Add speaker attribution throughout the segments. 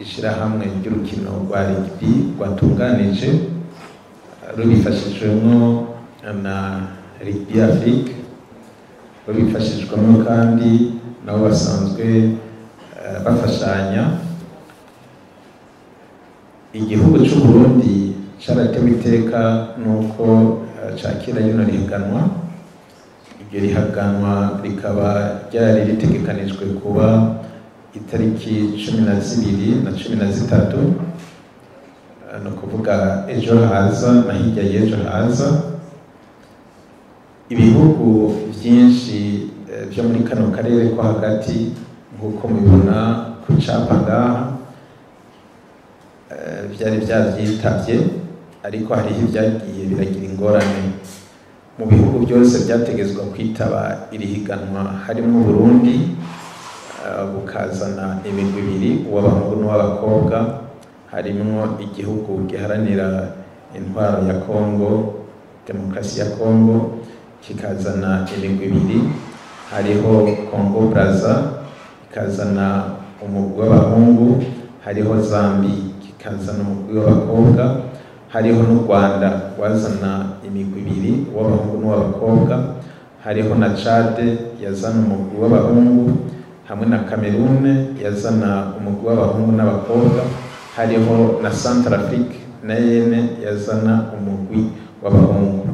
Speaker 1: ishirahamwe ry'urukino rwa rugby rwatunganije rubifashijwemo na Rugby Afrique, rubifashijwemo kandi nabo basanzwe bafashanya. Igihugu cy'u Burundi cyaratewe iteka nuko cakira rino rihiganwa. Iryo rihiganwa rikaba ryari ritegekanijwe kuba itariki 12 na 13, no kuvuga ejo haza na hirya y'ejo haza. Ibihugu byinshi byo muri kano karere ko hagati nk'uko mubibona ku capa ngaha byari byavyitabye, ariko hariho ibyagiye biragira ingorane. Mu bihugu byose byategezwa kwitaba iri higanwa harimo Burundi, bukazana imigwi ibiri, uw'abahungu n'uw'abakobwa. Harimo igihugu giharanira intwaro ya Kongo, demokarasi ya Kongo, kikazana imigwi ibiri. Hariho Congo Brazza ikazana umugwi w'abahungu, hariho Zambie kikazana umugwi w'abakobwa, hariho n'u Rwanda wazana imigwi ibiri, uw'abahungu n'uw'abakobwa. Hariho na Chad yazana umugwi w'abahungu, hamwe na Cameroon yazana umugwi w'abahungu n'abakobwa. Hariho na Centrafrique na yene yazana umugwi w'abahungu.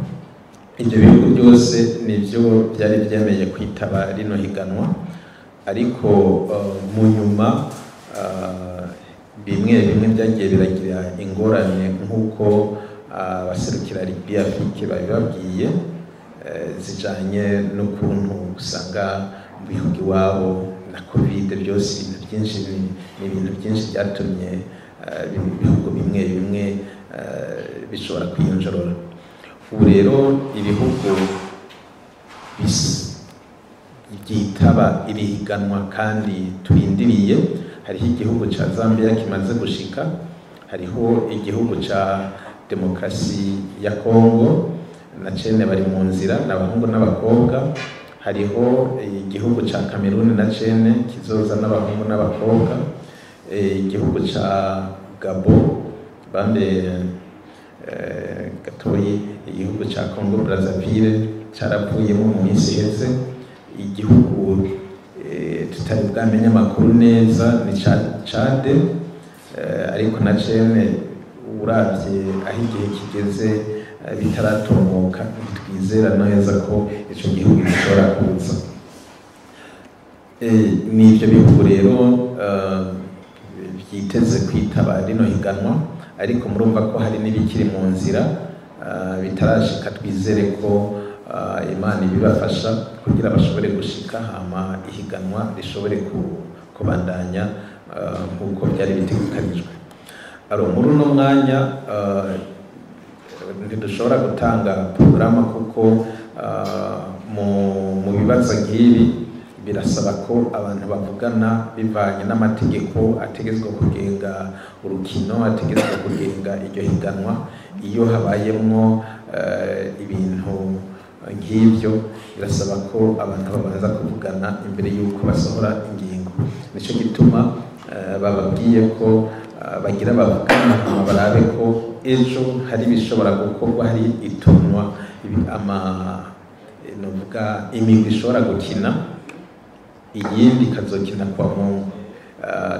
Speaker 1: Ibyo bihugu byose nivyo byari byemeye kwitaba rino higanwa, ariko mu nyuma bimwe byagiye biragira ingorane nk'uko abaserukira Rugby Afrique babibabwiye, zijanye n'ukuntu usanga mu bihugu iwabo na Covid byose ibintu byinshi ni ibintu byinshi byatumye ibihugu bimwe bishobora kwiyonjorora. Ubu rero ibihugu byitaba iri higanwa kandi turindiriye, hariho igihugu ca Zambia kimaze gushika, hariho igihugu ca demokarasi ya Kongo na cene bari mu nzira n'abahungu n'abakobwa. Hariho igihugu ca Cameroon na cene kizoza n'abahungu n'abakobwa. Igihugu ca Gabo bande gatoyi, igihugu ca Congo Brazzaville caravuyemo mu minsi iheze. Igihugu tutari bwamenye amakuru neza ni Chad, ariko na cene uravye aho igihe kigeze bitaratomoka, twizera neza ko ico gihugu gishobora kuza. N'ivyo bihugu rero byiteze kwitaba rino higanwa, ariko murumva ko hari n'ibikiri mu nzira bitarashika. Twizere ko Imana ibibafasha kugira bashobore gushika, hama ihiganwa rishobore kubandanya nk'uko byari bitegekanijwe. Muri uno mwanya ntidushobora gutanga porogaramu kuko mu bibazo nk'ibi birasaba ko abantu bavugana bivanye n'amategeko ategetswe kugenga urukino, ategetswe kugenga iryo higanwa. Iyo habayemwo ibintu nk'ibyo birasaba ko abantu babanza kuvugana imbere y'uko basohora ingingo. Nico gituma bababwiye ko bagira bavugana, barabe ko ejo hari bishobora gukorwa, hari itonwa novuga imigwi ishobora gukina, iyindi ikazokina kwa Mungu.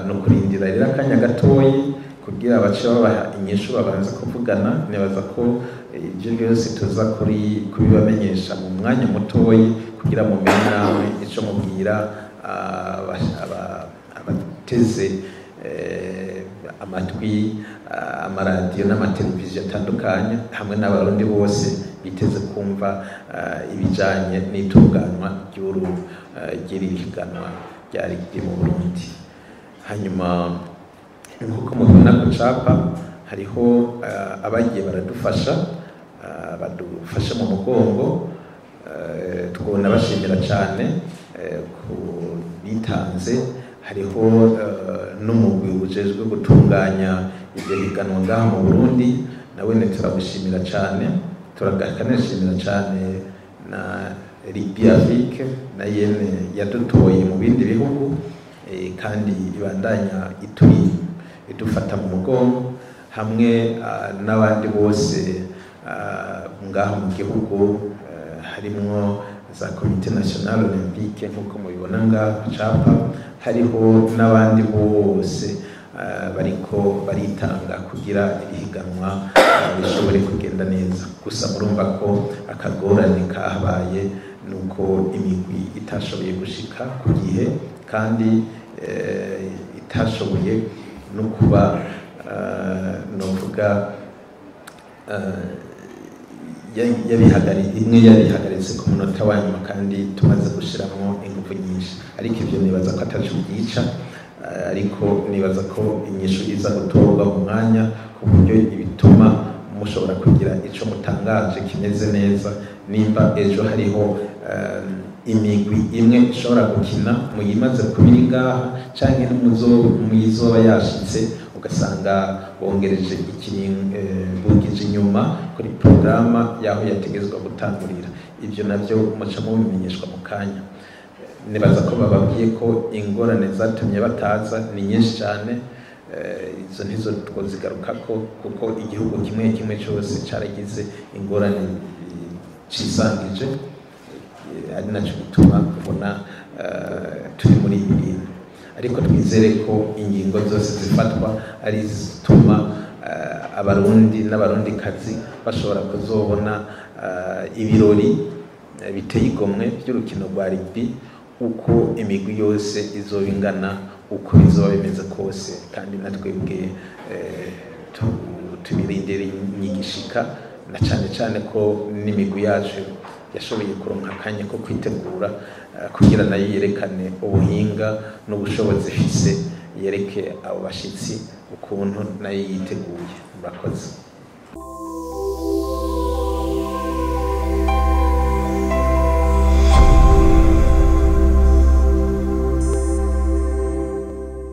Speaker 1: No kurindira rero akanya gatoyi kugira bace babaha inyishu babanza kuvugana. Nibaza ko ibyo byose tuza kubibamenyesha mu mwanya mutoyi kugira mumenye nawe ico mubwira abateze amatwi amaradiyo n'amateleviziyo atandukanye, hamwe n'abarundi bose biteze kumva ibijanye n'itunganwa ry'iri higanwa ryari riri mu Burundi. Hanyuma nk'uko mubibona ku capa, hariho abagiye badufasha mu mugongo. Twabona bashimira cyane ku bitanze. Hariho n'umugwi ujejwe gutunganya iryo higanwa ngaha mu Burundi, nawe turagushimira cyane. Turakanashimira cyane na Rugby Afrique na yene yadutoye mu bindi bihugu, kandi ibandanya idufata mu mugongo hamwe n'abandi bose ngaho mu gihugu harimwo za Comité National Olympique nk'uko mubibona ngaho capa, hariho n'abandi bose bariko baritanga kugira ibihiganwa bishobore kugenda neza. Gusa murumva ko akagorane kahabaye nuko imigwi itashoboye gushika ku gihe kandi itashoboye no kuba novuga yabihagaritse ku munota wa nyuma kandi tumaze gushiramo ingufu nyinshi, ariko ivyo nibaza ko ataco byica, ariko nibaza ko inyishu iza gutorwa mu mwanya ku buryo ibituma mushobora kugira ico mutangaje kimeze neza. Nimba ejo hariho imigwi imwe ishobora gukina muyimaze kubiri ngaha canke muyizoba yashitse ugasanga bongereje bugije inyuma kuri programa yaho yategezwa gutangurira, ivyo navyo muca mubimenyeshwa mu kanya. Nibaza ko bababwiye ko ingorane zatumye bataza ni nyinshi cyane, izo ntizo twozigarukako kuko igihugu kimwe kimwe cyose caragize ingorane cisangije, ari naco gituma ubona turi muri ibi bintu, ariko twizere ko ingingo zose zifatwa ari zituma abarundi n'abarundikazi bashobora kuzobona ibirori biteye igomwe by'urukino rwa rugby uko imigwi yose izoba ingana, uko bizoba bimeze kose, kandi natwebwe tubirindira inyigishika, na cyane ko n'imigwi yacu yashoboye kuronka akanya ko kwitegura kugira nayo yerekane ubuhinga n'ubushobozi ifise, yereke abo bashitsi ukuntu nayo yiteguye. Murakoze.